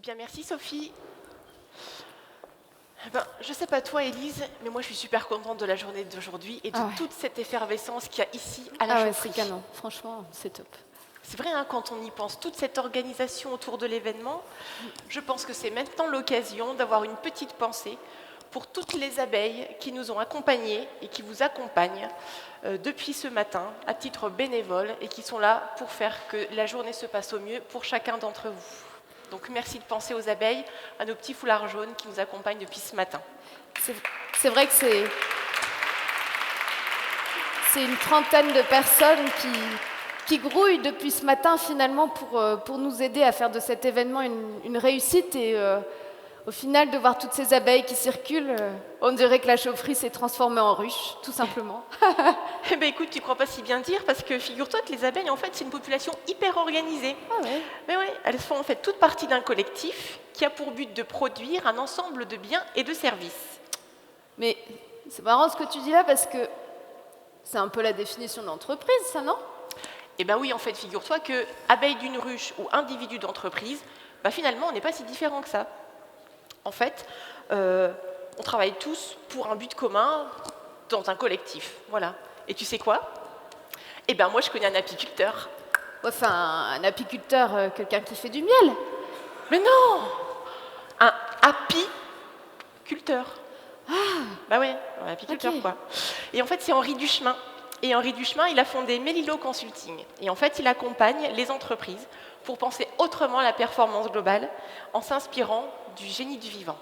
bien, merci Sophie. Je ne sais pas toi, Élise, mais moi je suis super contente de la journée d'aujourd'hui et de toute cette effervescence qu'il y a ici à la chaufferie. C'est canon, franchement, c'est top. C'est vrai, hein, quand on y pense, toute cette organisation autour de l'événement, je pense que c'est maintenant l'occasion d'avoir une petite pensée pour toutes les abeilles qui nous ont accompagnés et qui vous accompagnent depuis ce matin à titre bénévole et qui sont là pour faire que la journée se passe au mieux pour chacun d'entre vous. Donc merci de penser aux abeilles, à nos petits foulards jaunes qui nous accompagnent depuis ce matin. C'est vrai que c'est une trentaine de personnes qui grouillent depuis ce matin finalement pour nous aider à faire de cet événement une réussite et au final de voir toutes ces abeilles qui circulent, on dirait que la chaufferie s'est transformée en ruche, tout simplement. Eh bien écoute, tu crois pas si bien dire parce que figure-toi que les abeilles en fait c'est une population hyper organisée. Ah ouais. Mais oui, elles font en fait toute partie d'un collectif qui a pour but de produire un ensemble de biens et de services. Mais c'est marrant ce que tu dis là parce que c'est un peu la définition d'entreprise, ça, non? Eh bien oui, en fait, figure-toi que abeille d'une ruche ou individu d'entreprise, finalement, on n'est pas si différent que ça. En fait, on travaille tous pour un but commun dans un collectif. Voilà. Et tu sais quoi? Eh bien, moi, je connais un apiculteur. Enfin, un apiculteur, quelqu'un qui fait du miel. Mais non! Un apiculteur. Bah ouais, un apiculteur, Ok. quoi. Et en fait, c'est Henri Duchemin. Et Henri Duchemin, il a fondé Mélilo Consulting. Et en fait, il accompagne les entreprises pour penser autrement la performance globale en s'inspirant du génie du vivant.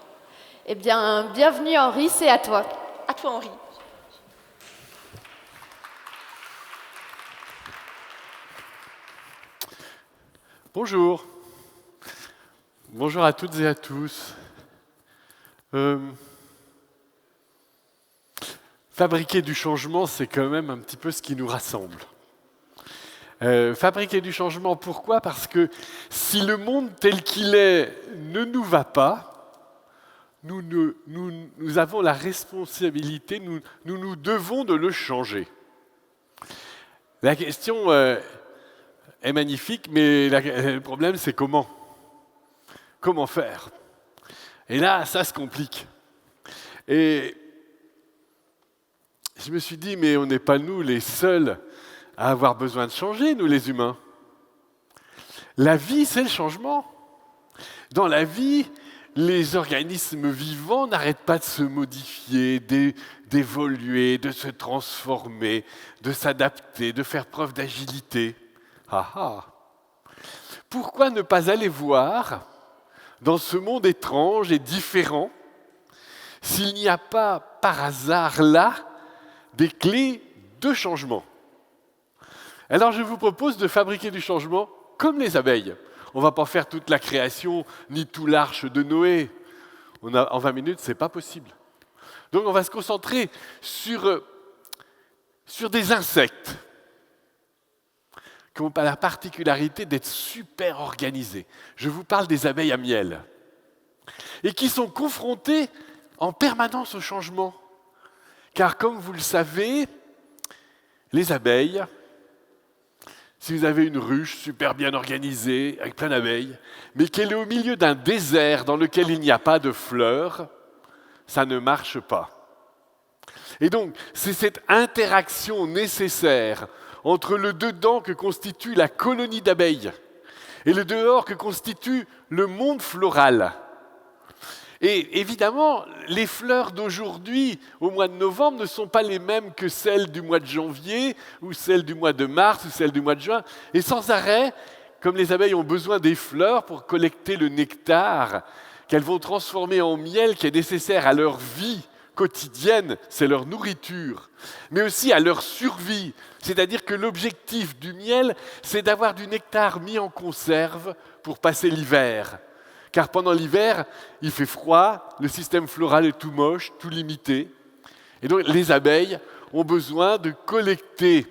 Eh bien, bienvenue Henri, c'est à toi. À toi, Henri. Bonjour. Bonjour à toutes et à tous. Fabriquer du changement, c'est quand même un petit peu ce qui nous rassemble. Fabriquer du changement, pourquoi? Parce que si le monde tel qu'il est ne nous va pas, nous avons la responsabilité, nous devons de le changer. La question est magnifique, mais le problème, c'est comment? Comment faire? Et là, ça se complique. Et je me suis dit, mais on n'est pas nous les seuls à avoir besoin de changer, nous les humains. La vie, c'est le changement. Dans la vie, les organismes vivants n'arrêtent pas de se modifier, d'évoluer, de se transformer, de s'adapter, de faire preuve d'agilité. Pourquoi ne pas aller voir dans ce monde étrange et différent s'il n'y a pas par hasard là des clés de changement? Alors je vous propose de fabriquer du changement comme les abeilles. On ne va pas faire toute la création ni tout l'arche de Noé. En 20 minutes, ce n'est pas possible. Donc on va se concentrer sur des insectes qui ont la particularité d'être super organisés. Je vous parle des abeilles à miel et qui sont confrontées en permanence au changement. Car comme vous le savez, les abeilles, si vous avez une ruche super bien organisée, avec plein d'abeilles, mais qu'elle est au milieu d'un désert dans lequel il n'y a pas de fleurs, ça ne marche pas. Et donc, c'est cette interaction nécessaire entre le dedans que constitue la colonie d'abeilles et le dehors que constitue le monde floral. Et évidemment, les fleurs d'aujourd'hui, au mois de novembre, ne sont pas les mêmes que celles du mois de janvier, ou celles du mois de mars, ou celles du mois de juin. Et sans arrêt, comme les abeilles ont besoin des fleurs pour collecter le nectar, qu'elles vont transformer en miel qui est nécessaire à leur vie quotidienne, c'est leur nourriture, mais aussi à leur survie. C'est-à-dire que l'objectif du miel, c'est d'avoir du nectar mis en conserve pour passer l'hiver. Car pendant l'hiver, il fait froid, le système floral est tout moche, tout limité. Et donc les abeilles ont besoin de collecter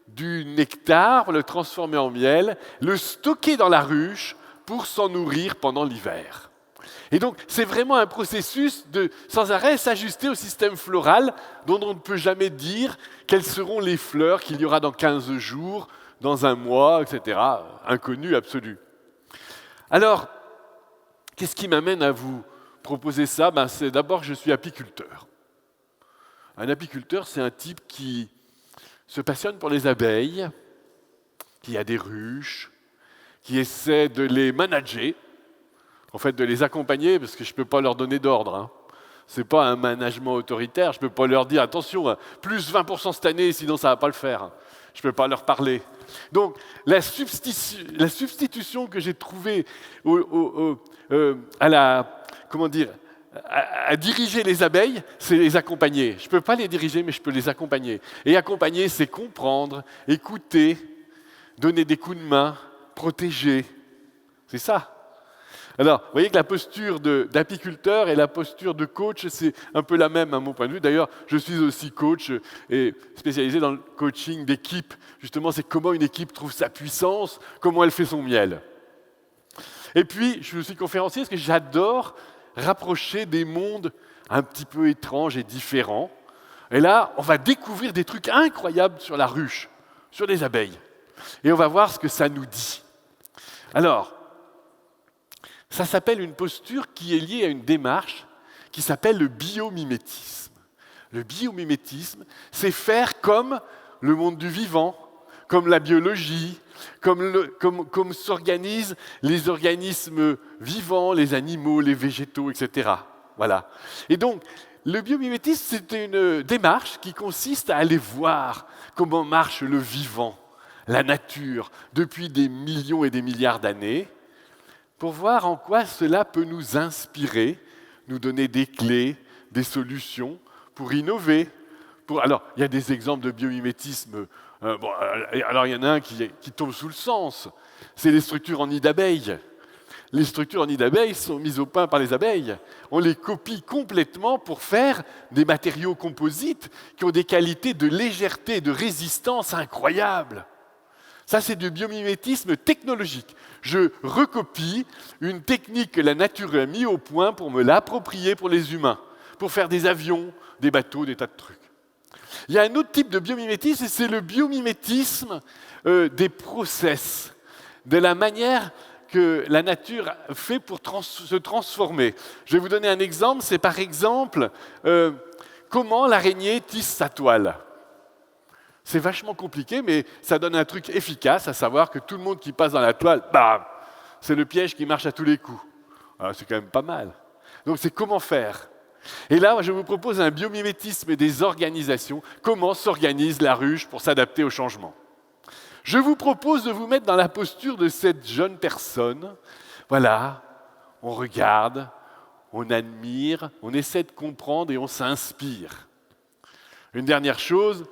du nectar, le transformer en miel, le stocker dans la ruche pour s'en nourrir pendant l'hiver. Et donc c'est vraiment un processus de sans arrêt s'ajuster au système floral dont on ne peut jamais dire quelles seront les fleurs qu'il y aura dans 15 jours, dans un mois, etc. Inconnu absolu. Alors, Qu'est-ce qui m'amène à vous proposer ça? C'est d'abord que je suis apiculteur. Un apiculteur, c'est un type qui se passionne pour les abeilles, qui a des ruches, qui essaie de les manager, en fait de les accompagner, parce que je ne peux pas leur donner d'ordre. Ce n'est pas un management autoritaire, je ne peux pas leur dire « attention, plus 20% cette année, sinon ça ne va pas le faire ». Je ne peux pas leur parler. Donc la substitution que j'ai trouvée à diriger les abeilles, c'est les accompagner. Je ne peux pas les diriger, mais je peux les accompagner. Et accompagner, c'est comprendre, écouter, donner des coups de main, protéger. C'est ça. Alors, vous voyez que la posture d'apiculteur et la posture de coach, c'est un peu la même à mon point de vue. D'ailleurs, je suis aussi coach et spécialisé dans le coaching d'équipe. Justement, c'est comment une équipe trouve sa puissance, comment elle fait son miel. Et puis, je suis conférencier parce que j'adore rapprocher des mondes un petit peu étranges et différents. Et là, on va découvrir des trucs incroyables sur la ruche, sur les abeilles. Et on va voir ce que ça nous dit. Alors, ça s'appelle une posture qui est liée à une démarche qui s'appelle le biomimétisme. Le biomimétisme, c'est faire comme le monde du vivant, comme la biologie, comme s'organisent les organismes vivants, les animaux, les végétaux, etc. Voilà. Et donc, le biomimétisme, c'est une démarche qui consiste à aller voir comment marche le vivant, la nature, depuis des millions et des milliards d'années, pour voir en quoi cela peut nous inspirer, nous donner des clés, des solutions pour innover. Alors, il y a des exemples de biomimétisme. Alors, il y en a un qui tombe sous le sens. C'est les structures en nid d'abeilles. Les structures en nid d'abeilles sont mises au point par les abeilles. On les copie complètement pour faire des matériaux composites qui ont des qualités de légèreté, de résistance incroyables. Ça, c'est du biomimétisme technologique. Je recopie une technique que la nature a mise au point pour me l'approprier pour les humains, pour faire des avions, des bateaux, des tas de trucs. Il y a un autre type de biomimétisme, et c'est le biomimétisme des process, de la manière que la nature fait pour se transformer. Je vais vous donner un exemple, c'est par exemple comment l'araignée tisse sa toile. C'est vachement compliqué, mais ça donne un truc efficace, à savoir que tout le monde qui passe dans la toile, bam, c'est le piège qui marche à tous les coups. Alors, c'est quand même pas mal. Donc c'est comment faire. Et là, je vous propose un biomimétisme des organisations, comment s'organise la ruche pour s'adapter au changement. Je vous propose de vous mettre dans la posture de cette jeune personne. Voilà, on regarde, on admire, on essaie de comprendre et on s'inspire. Une dernière chose,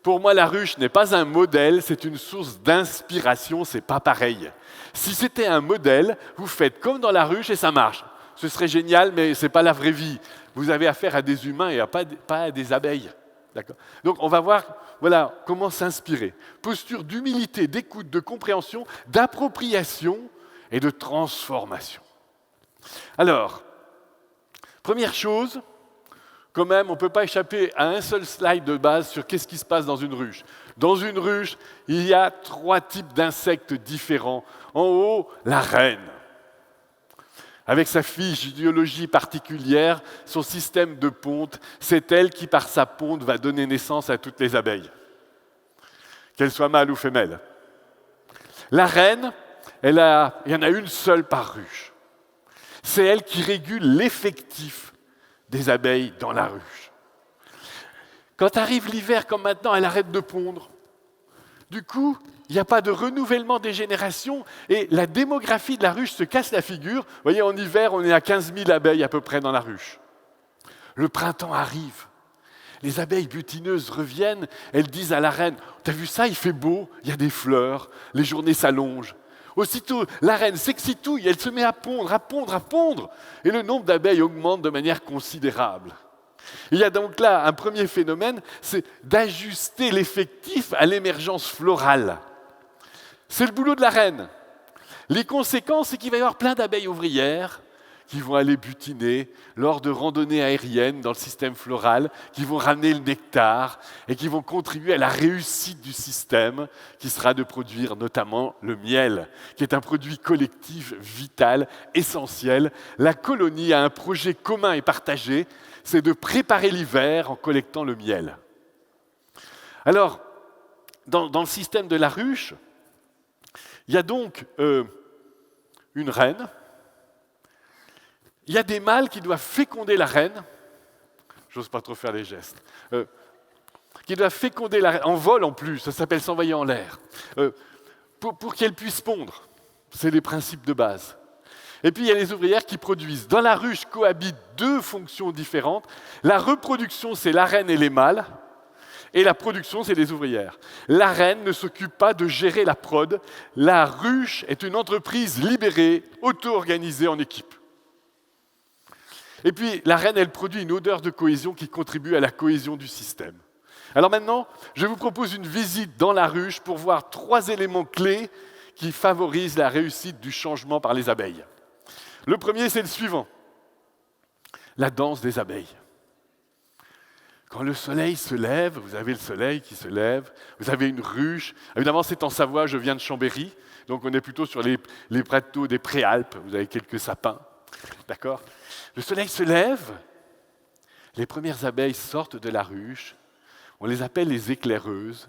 pour moi, la ruche n'est pas un modèle, c'est une source d'inspiration, c'est pas pareil. Si c'était un modèle, vous faites comme dans la ruche et ça marche. Ce serait génial, mais ce n'est pas la vraie vie. Vous avez affaire à des humains et pas à des abeilles. D'accord ? Donc, on va voir comment s'inspirer. Posture d'humilité, d'écoute, de compréhension, d'appropriation et de transformation. Alors, première chose, quand même, on ne peut pas échapper à un seul slide de base sur qu'est-ce qui se passe dans une ruche. Dans une ruche, il y a 3 types d'insectes différents. En haut, la reine. Avec sa physiologie particulière, son système de ponte, c'est elle qui, par sa ponte, va donner naissance à toutes les abeilles, qu'elles soient mâles ou femelles. La reine, il y en a une seule par ruche. C'est elle qui régule l'effectif des abeilles dans la ruche. Quand arrive l'hiver, comme maintenant, elle arrête de pondre. Du coup, il n'y a pas de renouvellement des générations et la démographie de la ruche se casse la figure. Vous voyez, en hiver, on est à 15 000 abeilles à peu près dans la ruche. Le printemps arrive. Les abeilles butineuses reviennent, elles disent à la reine « T'as vu ça, il fait beau, il y a des fleurs, les journées s'allongent. » Aussitôt, la reine s'excitouille, elle se met à pondre, à pondre, à pondre. Et le nombre d'abeilles augmente de manière considérable. Il y a donc là un premier phénomène, c'est d'ajuster l'effectif à l'émergence florale. C'est le boulot de la reine. Les conséquences, c'est qu'il va y avoir plein d'abeilles ouvrières qui vont aller butiner lors de randonnées aériennes dans le système floral, qui vont ramener le nectar et qui vont contribuer à la réussite du système, qui sera de produire notamment le miel, qui est un produit collectif vital, essentiel. La colonie a un projet commun et partagé, c'est de préparer l'hiver en collectant le miel. Alors, dans le système de la ruche, il y a donc une reine. Il y a des mâles qui doivent féconder la reine. J'ose pas trop faire les gestes. Qui doivent féconder la reine, en vol en plus, ça s'appelle s'envoyer en l'air, pour qu'elle puisse pondre. C'est les principes de base. Et puis il y a les ouvrières qui produisent. Dans la ruche cohabitent deux fonctions différentes. La reproduction, c'est la reine et les mâles. Et la production, c'est les ouvrières. La reine ne s'occupe pas de gérer la prod. La ruche est une entreprise libérée, auto-organisée en équipe. Et puis, la reine, elle produit une odeur de cohésion qui contribue à la cohésion du système. Alors maintenant, je vous propose une visite dans la ruche pour voir 3 éléments clés qui favorisent la réussite du changement par les abeilles. Le premier, c'est le suivant. La danse des abeilles. Quand le soleil se lève, vous avez le soleil qui se lève, vous avez une ruche. Évidemment, c'est en Savoie, je viens de Chambéry, donc on est plutôt sur les plateaux des Préalpes, vous avez quelques sapins, d'accord ? Le soleil se lève, les premières abeilles sortent de la ruche, on les appelle les éclaireuses,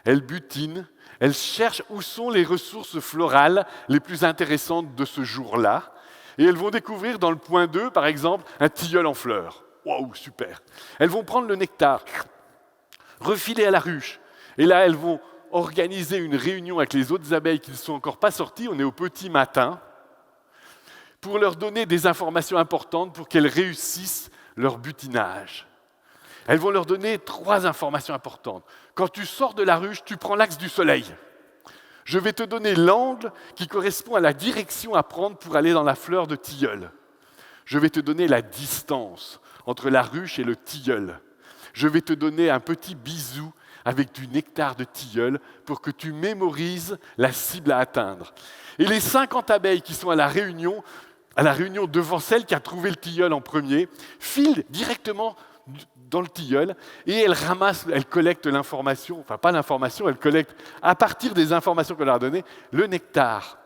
elles butinent, elles cherchent où sont les ressources florales les plus intéressantes de ce jour-là, et elles vont découvrir dans le point 2, par exemple, un tilleul en fleurs. Waouh, super. Elles vont prendre le nectar, refiler à la ruche. Et là, elles vont organiser une réunion avec les autres abeilles qui ne sont encore pas sorties, on est au petit matin, pour leur donner des informations importantes pour qu'elles réussissent leur butinage. Elles vont leur donner 3 informations importantes. Quand tu sors de la ruche, tu prends l'axe du soleil. Je vais te donner l'angle qui correspond à la direction à prendre pour aller dans la fleur de tilleul. Je vais te donner la distance entre la ruche et le tilleul. Je vais te donner un petit bisou avec du nectar de tilleul pour que tu mémorises la cible à atteindre. Et les 50 abeilles qui sont à la réunion devant celle qui a trouvé le tilleul en premier, filent directement dans le tilleul et elles collectent l'information, enfin pas l'information, elles collectent à partir des informations qu'on leur a données, le nectar.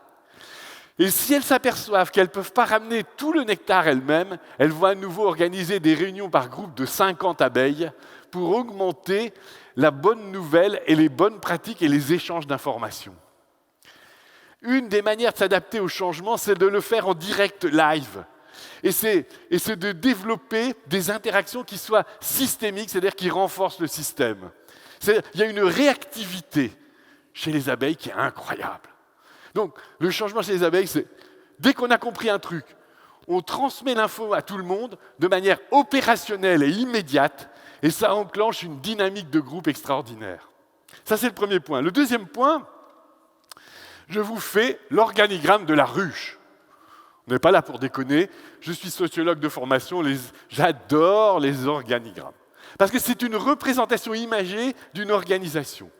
Et si elles s'aperçoivent qu'elles ne peuvent pas ramener tout le nectar elles-mêmes, elles vont à nouveau organiser des réunions par groupe de 50 abeilles pour augmenter la bonne nouvelle et les bonnes pratiques et les échanges d'informations. Une des manières de s'adapter au changement, c'est de le faire en direct live. Et c'est de développer des interactions qui soient systémiques, c'est-à-dire qui renforcent le système. Il y a une réactivité chez les abeilles qui est incroyable. Donc, le changement chez les abeilles, c'est dès qu'on a compris un truc, on transmet l'info à tout le monde de manière opérationnelle et immédiate, et ça enclenche une dynamique de groupe extraordinaire. Ça, c'est le premier point. Le deuxième point, je vous fais l'organigramme de la ruche. On n'est pas là pour déconner, je suis sociologue de formation, j'adore les organigrammes. Parce que c'est une représentation imagée d'une organisation.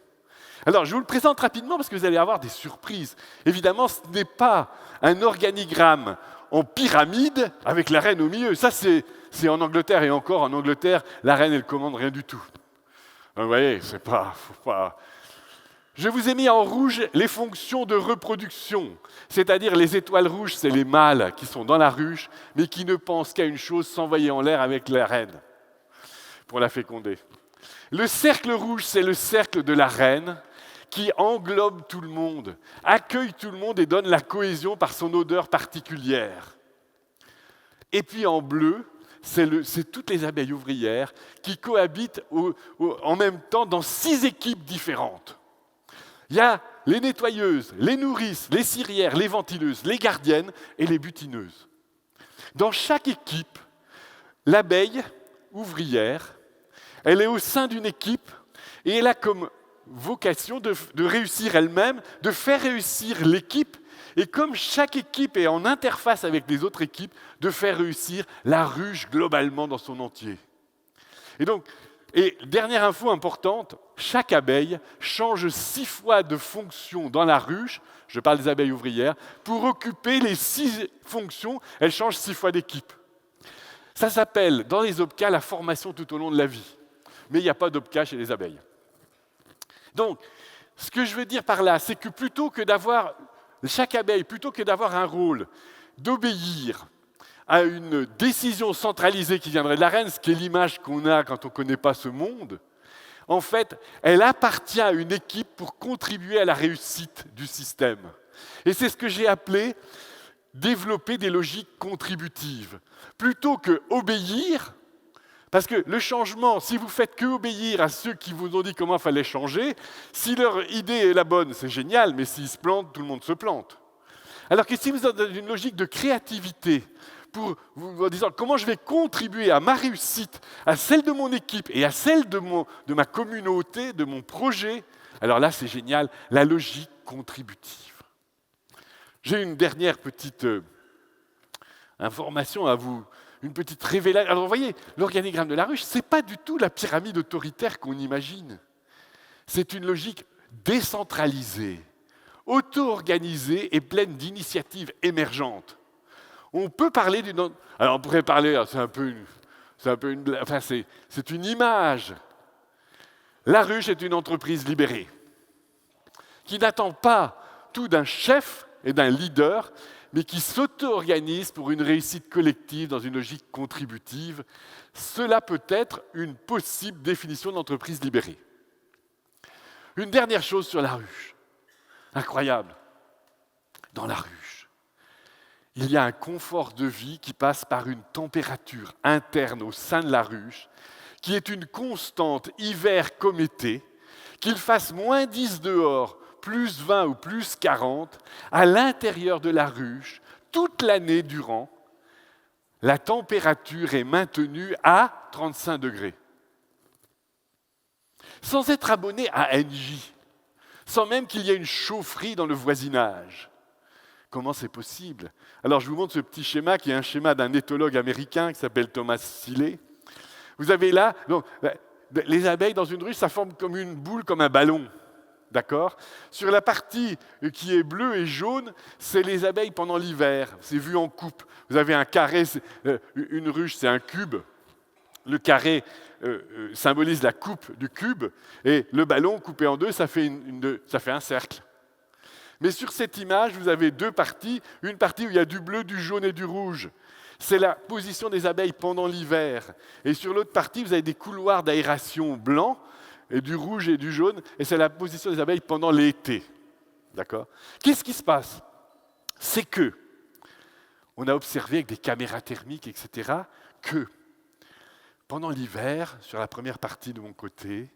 Alors, je vous le présente rapidement parce que vous allez avoir des surprises. Évidemment, ce n'est pas un organigramme en pyramide avec la reine au milieu. Ça, c'est en Angleterre, et encore en Angleterre, la reine, elle ne commande rien du tout. Donc, vous voyez, faut pas... Je vous ai mis en rouge les fonctions de reproduction, c'est-à-dire les étoiles rouges, c'est les mâles qui sont dans la ruche, mais qui ne pensent qu'à une chose, s'envoyer en l'air avec la reine pour la féconder. Le cercle rouge, c'est le cercle de la reine, qui englobe tout le monde, accueille tout le monde et donne la cohésion par son odeur particulière. Et puis en bleu, c'est toutes les abeilles ouvrières qui cohabitent en même temps dans 6 équipes différentes. Il y a les nettoyeuses, les nourrices, les cirières, les ventileuses, les gardiennes et les butineuses. Dans chaque équipe, l'abeille ouvrière, elle est au sein d'une équipe et elle a comme vocation de réussir elle-même, de faire réussir l'équipe, et comme chaque équipe est en interface avec les autres équipes, de faire réussir la ruche globalement dans son entier. Et donc, Et dernière info importante, chaque abeille change 6 fois de fonction dans la ruche, je parle des abeilles ouvrières, pour occuper les 6 fonctions, elle change 6 fois d'équipe. Ça s'appelle, dans les OPCA, la formation tout au long de la vie. Mais il n'y a pas d'OPCA chez les abeilles. Donc, ce que je veux dire par là, c'est que chaque abeille, plutôt que d'avoir un rôle d'obéir à une décision centralisée qui viendrait de la reine, ce qui est l'image qu'on a quand on ne connaît pas ce monde, en fait, elle appartient à une équipe pour contribuer à la réussite du système. Et c'est ce que j'ai appelé développer des logiques contributives. Plutôt que obéir, parce que le changement, si vous faites que obéir à ceux qui vous ont dit comment il fallait changer, si leur idée est la bonne, c'est génial, mais s'ils se plantent, tout le monde se plante. Alors que si vous êtes dans une logique de créativité, pour vous disant comment je vais contribuer à ma réussite, à celle de mon équipe et à celle de ma communauté, de mon projet, alors là c'est génial, la logique contributive. J'ai une dernière petite information à vous, une petite révélation. Alors vous voyez, l'organigramme de la ruche, ce n'est pas du tout la pyramide autoritaire qu'on imagine. C'est une logique décentralisée, auto-organisée et pleine d'initiatives émergentes. On peut parler d'une... Alors on pourrait parler, c'est une image. La ruche est une entreprise libérée qui n'attend pas tout d'un chef et d'un leader, mais qui s'auto-organise pour une réussite collective dans une logique contributive. Cela peut être une possible définition d'entreprise libérée. Une dernière chose sur la ruche. Incroyable. Dans la ruche, il y a un confort de vie qui passe par une température interne au sein de la ruche, qui est une constante hiver comme été, qu'il fasse moins 10 dehors, plus 20 ou plus 40, à l'intérieur de la ruche, toute l'année durant, la température est maintenue à 35 degrés. Sans être abonné à Engie, sans même qu'il y ait une chaufferie dans le voisinage. Comment c'est possible? Alors je vous montre ce petit schéma qui est un schéma d'un éthologue américain qui s'appelle Thomas Seeley. Vous avez là, donc, les abeilles dans une ruche, ça forme comme une boule, comme un ballon. D'accord? Sur la partie qui est bleue et jaune, c'est les abeilles pendant l'hiver. C'est vu en coupe. Vous avez un carré, une ruche, c'est un cube. Le carré symbolise la coupe du cube. Et le ballon coupé en deux, ça fait un cercle. Mais sur cette image, vous avez deux parties. Une partie où il y a du bleu, du jaune et du rouge. C'est la position des abeilles pendant l'hiver. Et sur l'autre partie, vous avez des couloirs d'aération blancs, et du rouge et du jaune, et c'est la position des abeilles pendant l'été. D'accord? Qu'est-ce qui se passe? C'est que, on a observé avec des caméras thermiques, etc., que pendant l'hiver, sur la première partie de mon côté,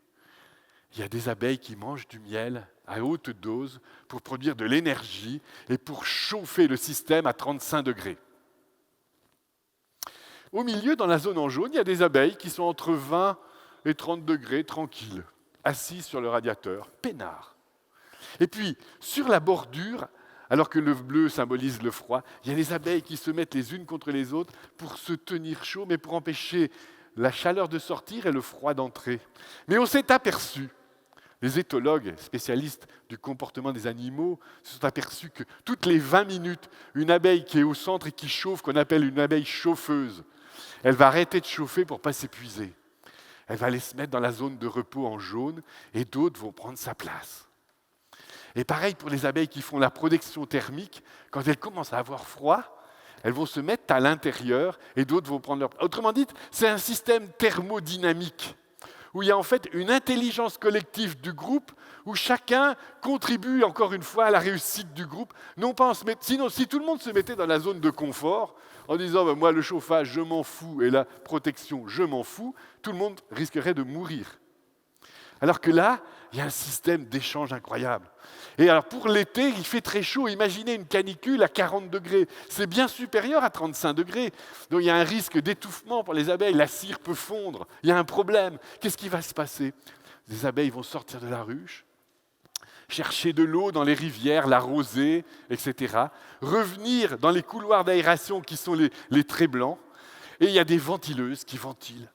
il y a des abeilles qui mangent du miel à haute dose pour produire de l'énergie et pour chauffer le système à 35 degrés. Au milieu, dans la zone en jaune, il y a des abeilles qui sont entre 20 et 30 degrés, tranquilles, assises sur le radiateur, peinards. Et puis, sur la bordure, alors que le bleu symbolise le froid, il y a les abeilles qui se mettent les unes contre les autres pour se tenir chaud, mais pour empêcher la chaleur de sortir et le froid d'entrer. Mais on s'est aperçu, les éthologues spécialistes du comportement des animaux se sont aperçus que toutes les 20 minutes, une abeille qui est au centre et qui chauffe, qu'on appelle une abeille chauffeuse, elle va arrêter de chauffer pour ne pas s'épuiser. Elle va aller se mettre dans la zone de repos en jaune et d'autres vont prendre sa place. Et pareil pour les abeilles qui font la protection thermique, quand elles commencent à avoir froid, elles vont se mettre à l'intérieur et d'autres vont prendre leur place. Autrement dit, c'est un système thermodynamique où il y a en fait une intelligence collective du groupe où chacun contribue encore une fois à la réussite du groupe. Non pas sinon, si tout le monde se mettait dans la zone de confort, en disant moi le chauffage je m'en fous et la protection je m'en fous, tout le monde risquerait de mourir. Alors que là, il y a un système d'échange incroyable. Et alors pour l'été, il fait très chaud. Imaginez une canicule à 40 degrés. C'est bien supérieur à 35 degrés. Donc il y a un risque d'étouffement pour les abeilles. La cire peut fondre. Il y a un problème. Qu'est-ce qui va se passer? Les abeilles vont sortir de la ruche, chercher de l'eau dans les rivières, l'arroser, etc. Revenir dans les couloirs d'aération qui sont les traits blancs. Et il y a des ventileuses qui ventilent.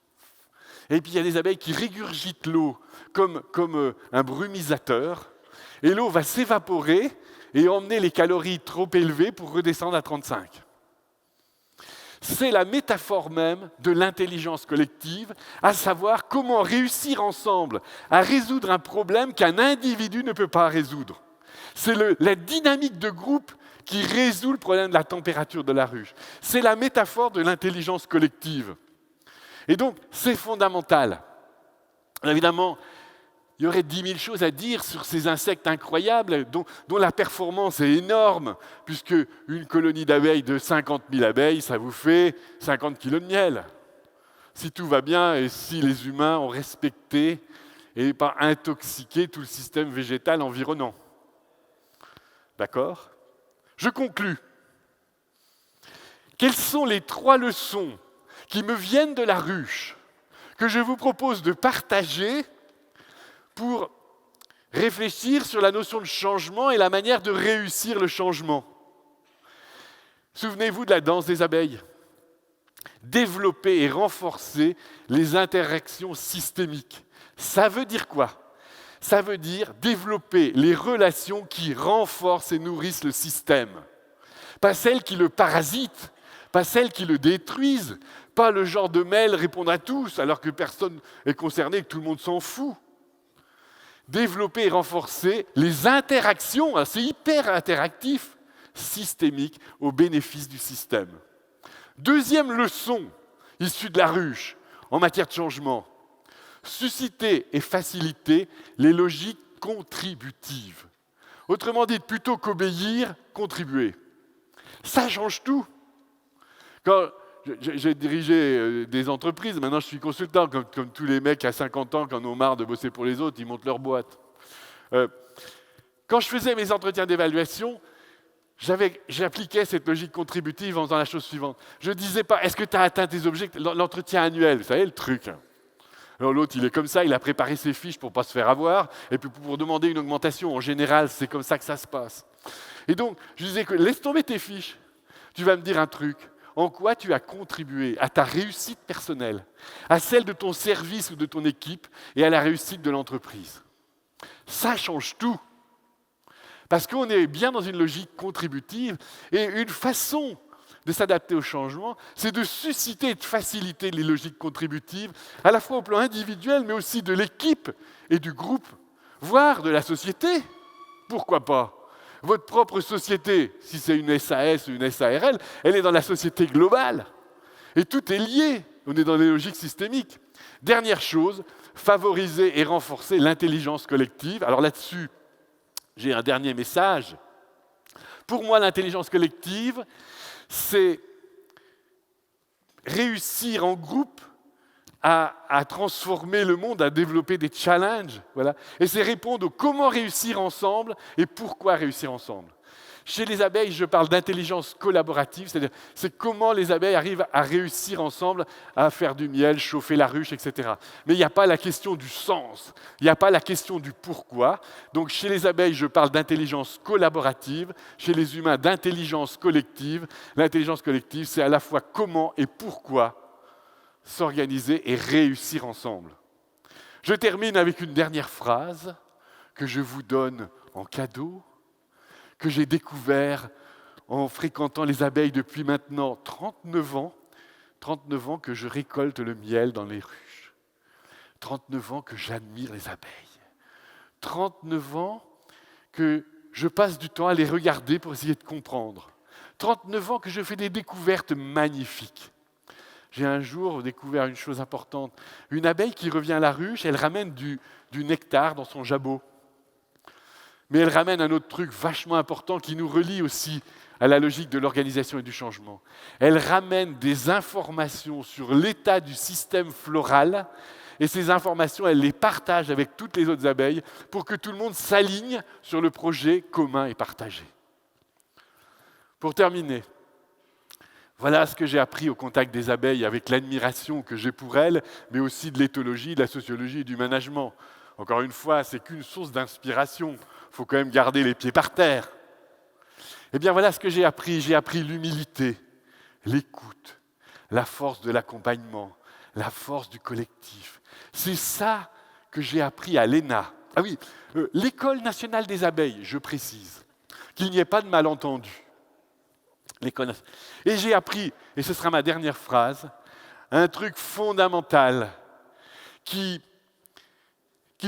Et puis il y a des abeilles qui régurgitent l'eau comme un brumisateur, et l'eau va s'évaporer et emmener les calories trop élevées pour redescendre à 35. C'est la métaphore même de l'intelligence collective, à savoir comment réussir ensemble à résoudre un problème qu'un individu ne peut pas résoudre. C'est la dynamique de groupe qui résout le problème de la température de la ruche. C'est la métaphore de l'intelligence collective. Et donc, c'est fondamental. Évidemment, il y aurait 10 000 choses à dire sur ces insectes incroyables dont la performance est énorme, puisque une colonie d'abeilles de 50 000 abeilles, ça vous fait 50 kilos de miel. Si tout va bien et si les humains ont respecté et pas intoxiqué tout le système végétal environnant. D'accord ? Je conclus. Quelles sont les 3 leçons qui me viennent de la ruche que je vous propose de partager pour réfléchir sur la notion de changement et la manière de réussir le changement? Souvenez-vous de la danse des abeilles. Développer et renforcer les interactions systémiques. Ça veut dire quoi? Ça veut dire développer les relations qui renforcent et nourrissent le système. Pas celles qui le parasitent, pas celles qui le détruisent, pas le genre de mail répondre à tous alors que personne n'est concerné et que tout le monde s'en fout. Développer et renforcer les interactions, c'est hyper interactif, systémiques au bénéfice du système. Deuxième leçon issue de la ruche en matière de changement, susciter et faciliter les logiques contributives. Autrement dit, plutôt qu'obéir, contribuer. Ça change tout. Quand j'ai dirigé des entreprises, maintenant je suis consultant, comme tous les mecs à 50 ans, quand on a marre de bosser pour les autres, ils montent leur boîte. Quand je faisais mes entretiens d'évaluation, j'appliquais cette logique contributive en faisant la chose suivante. Je ne disais pas, est-ce que tu as atteint tes objectifs, l'entretien annuel, vous savez le truc. Alors l'autre, il est comme ça, il a préparé ses fiches pour ne pas se faire avoir, et puis pour demander une augmentation, en général, c'est comme ça que ça se passe. Et donc, je disais que laisse tomber tes fiches, tu vas me dire un truc. En quoi tu as contribué à ta réussite personnelle, à celle de ton service ou de ton équipe et à la réussite de l'entreprise. Ça change tout. Parce qu'on est bien dans une logique contributive et une façon de s'adapter au changement, c'est de susciter et de faciliter les logiques contributives, à la fois au plan individuel, mais aussi de l'équipe et du groupe, voire de la société. Pourquoi pas ? Votre propre société, si c'est une SAS ou une SARL, elle est dans la société globale. Et tout est lié. On est dans les logiques systémiques. Dernière chose, favoriser et renforcer l'intelligence collective. Alors là-dessus, j'ai un dernier message. Pour moi, l'intelligence collective, c'est réussir en groupe à transformer le monde, à développer des challenges. Voilà. Et c'est répondre au comment réussir ensemble et pourquoi réussir ensemble. Chez les abeilles, je parle d'intelligence collaborative, c'est-à-dire c'est comment les abeilles arrivent à réussir ensemble à faire du miel, chauffer la ruche, etc. Mais il n'y a pas la question du sens, il n'y a pas la question du pourquoi. Donc chez les abeilles, je parle d'intelligence collaborative, chez les humains d'intelligence collective. L'intelligence collective, c'est à la fois comment et pourquoi s'organiser et réussir ensemble. Je termine avec une dernière phrase que je vous donne en cadeau, que j'ai découvert en fréquentant les abeilles depuis maintenant 39 ans. 39 ans que je récolte le miel dans les ruches. 39 ans que j'admire les abeilles. 39 ans que je passe du temps à les regarder pour essayer de comprendre. 39 ans que je fais des découvertes magnifiques. J'ai un jour découvert une chose importante. Une abeille qui revient à la ruche, elle ramène du nectar dans son jabot. Mais elle ramène un autre truc vachement important qui nous relie aussi à la logique de l'organisation et du changement. Elle ramène des informations sur l'état du système floral et ces informations, elle les partage avec toutes les autres abeilles pour que tout le monde s'aligne sur le projet commun et partagé. Pour terminer, voilà ce que j'ai appris au contact des abeilles avec l'admiration que j'ai pour elles, mais aussi de l'éthologie, de la sociologie et du management. Encore une fois, c'est qu'une source d'inspiration. Il faut quand même garder les pieds par terre. Eh bien, voilà ce que j'ai appris. J'ai appris l'humilité, l'écoute, la force de l'accompagnement, la force du collectif. C'est ça que j'ai appris à l'ENA. Ah oui, l'École nationale des abeilles, je précise, qu'il n'y ait pas de malentendu. Et j'ai appris, et ce sera ma dernière phrase, un truc fondamental qui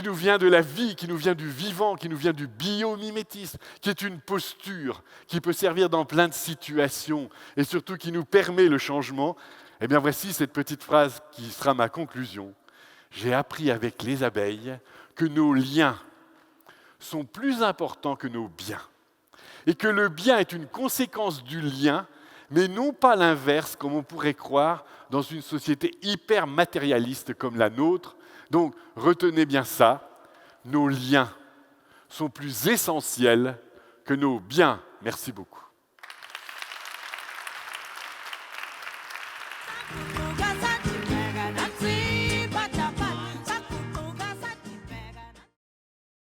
nous vient de la vie, qui nous vient du vivant, qui nous vient du biomimétisme, qui est une posture qui peut servir dans plein de situations et surtout qui nous permet le changement. Eh bien voici cette petite phrase qui sera ma conclusion. J'ai appris avec les abeilles que nos liens sont plus importants que nos biens et que le bien est une conséquence du lien, mais non pas l'inverse comme on pourrait croire dans une société hyper matérialiste comme la nôtre. Donc, retenez bien ça, nos liens sont plus essentiels que nos biens. Merci beaucoup.